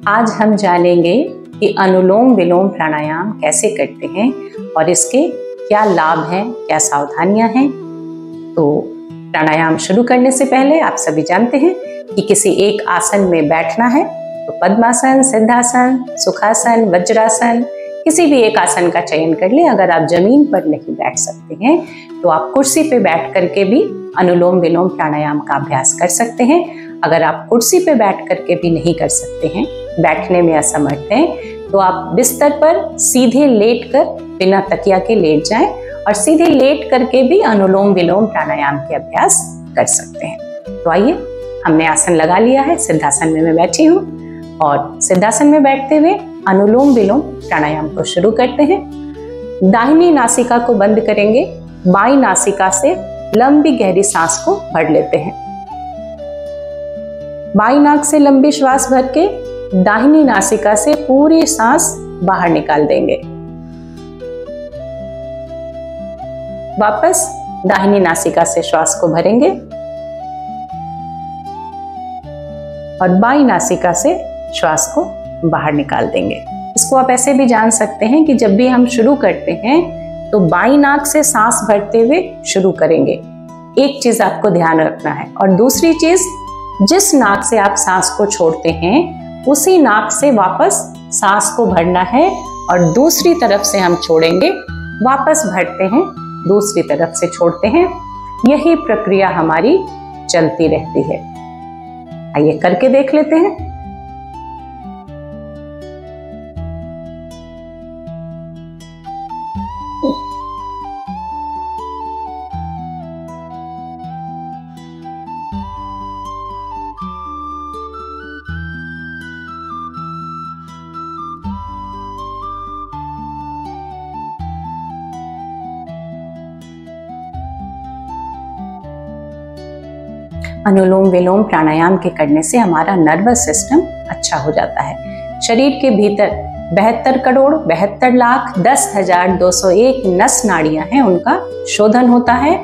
आज हम जानेंगे कि अनुलोम विलोम प्राणायाम कैसे करते हैं और इसके क्या लाभ हैं, क्या सावधानियां हैं। तो प्राणायाम शुरू करने से पहले आप सभी जानते हैं कि किसी एक आसन में बैठना है तो पद्मासन, सिद्धासन, सुखासन, वज्रासन किसी भी एक आसन का चयन कर लें। अगर आप जमीन पर नहीं बैठ सकते हैं तो आप कुर्सी पे बैठ करके भी अनुलोम विलोम प्राणायाम का अभ्यास कर सकते हैं। अगर आप कुर्सी पे बैठ करके भी नहीं कर सकते हैं, बैठने में असमर्थ हैं, तो आप बिस्तर पर सीधे लेटकर बिना तकिया के लेट जाएं और सीधे लेट करके भी अनुलोम विलोम प्राणायाम के अभ्यास कर सकते हैं। तो आइए, हमने आसन लगा लिया है, सिद्धासन में मैं बैठी हूँ और सिद्धासन में बैठते हुए अनुलोम विलोम प्राणायाम को शुरू करते हैं। दाहिनी नासिका को बंद करेंगे, बाईं नासिका से लंबी गहरी सांस को भर लेते हैं। बाईं नाक से लंबी श्वास भर के दाहिनी नासिका से पूरी सांस बाहर निकाल देंगे। वापस दाहिनी नासिका से श्वास को भरेंगे और बाईं नासिका से श्वास को बाहर निकाल देंगे। इसको आप ऐसे भी जान सकते हैं कि जब भी हम शुरू करते हैं तो बाईं नाक से सांस भरते हुए शुरू करेंगे। एक चीज आपको ध्यान रखना है, और दूसरी चीज, जिस नाक से आप सांस को छोड़ते हैं उसी नाक से वापस सांस को भरना है और दूसरी तरफ से हम छोड़ेंगे, वापस भरते हैं, दूसरी तरफ से छोड़ते हैं। यही प्रक्रिया हमारी चलती रहती है। आइए करके देख लेते हैं। अनुलोम विलोम प्राणायाम के करने से हमारा नर्वस सिस्टम अच्छा हो जाता है। शरीर के भीतर 72 करोड़ 72 लाख 10,201 नस नाड़ियां हैं, उनका शोधन होता है।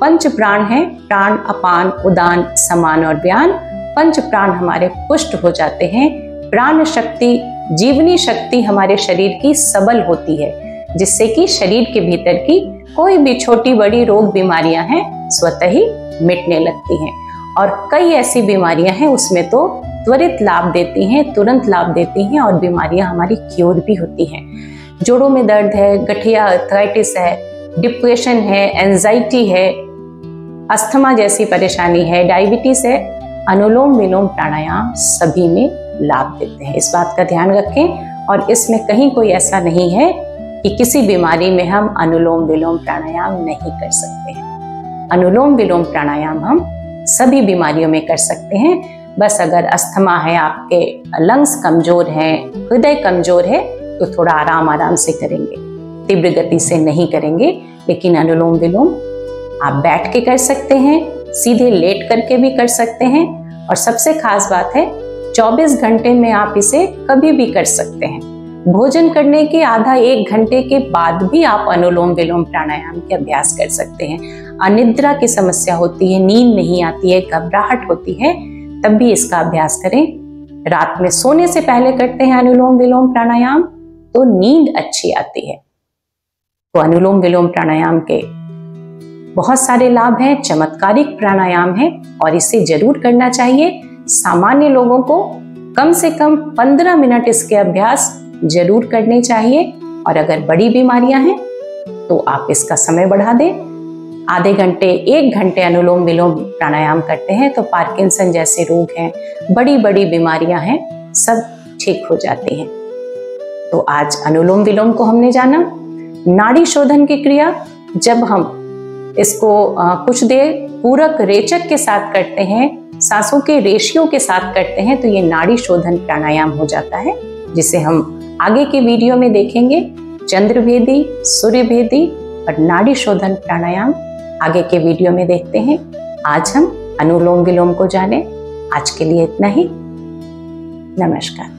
पंच प्राण हैं, प्राण, अपान, उदान, समान और व्यान। पंच प्राण हमारे पुष्ट हो जाते हैं। प्राण शक्ति, जीवनी शक्ति हमारे शरीर की सबल होती है, जिससे कि शरीर के भीतर की कोई भी छोटी बड़ी रोग बीमारियां हैं स्वतः ही मिटने लगती हैं। और कई ऐसी बीमारियां हैं उसमें तो त्वरित लाभ देती हैं, तुरंत लाभ देती हैं और बीमारियां हमारी क्योर भी होती हैं। जोड़ों में दर्द है, गठिया आर्थराइटिस है, डिप्रेशन है, एंजाइटी है, अस्थमा जैसी परेशानी है, डायबिटीज है, अनुलोम विलोम प्राणायाम सभी में लाभ देते हैं। इस बात का ध्यान रखें और इसमें कहीं कोई ऐसा नहीं है कि किसी बीमारी में हम अनुलोम विलोम प्राणायाम नहीं कर सकते हैं। अनुलोम विलोम प्राणायाम हम सभी बीमारियों में कर सकते हैं। बस अगर अस्थमा है, आपके लंग्स कमजोर हैं, हृदय कमजोर है, तो थोड़ा आराम आराम से करेंगे, तीव्र गति से नहीं करेंगे। लेकिन अनुलोम विलोम आप बैठ के कर सकते हैं, सीधे लेट करके भी कर सकते हैं, और सबसे खास बात है 24 घंटे में आप इसे कभी भी कर सकते हैं। भोजन करने के आधा 1 घंटे के बाद भी आप अनुलोम विलोम प्राणायाम के अभ्यास कर सकते हैं। अनिद्रा की समस्या होती है, नींद नहीं आती है, घबराहट होती है, तब भी इसका अभ्यास करें। रात में सोने से पहले करते हैं अनुलोम विलोम प्राणायाम तो नींद अच्छी आती है। तो अनुलोम विलोम प्राणायाम के बहुत सारे लाभ हैं, चमत्कारिक प्राणायाम है और इसे जरूर करना चाहिए। सामान्य लोगों को कम से कम 15 मिनट इसके अभ्यास जरूर करने चाहिए, और अगर बड़ी बीमारियां हैं तो आप इसका समय बढ़ा दें। आधे घंटे 1 घंटे अनुलोम विलोम प्राणायाम करते हैं तो पार्किंसन जैसे रोग हैं, बड़ी बड़ी बीमारियां हैं, सब ठीक हो जाती हैं। तो आज अनुलोम विलोम को हमने जाना। नाड़ी शोधन की क्रिया जब हम इसको कुछ देर पूरक रेचक के साथ करते हैं, सांसों के रेशियो के साथ करते हैं, तो ये नाड़ी शोधन प्राणायाम हो जाता है, जिसे हम आगे के वीडियो में देखेंगे। चंद्रभेदी, सूर्यभेदी और नाड़ी शोधन प्राणायाम आगे के वीडियो में देखते हैं। आज हम अनुलोम विलोम को जाने। आज के लिए इतना ही। नमस्कार।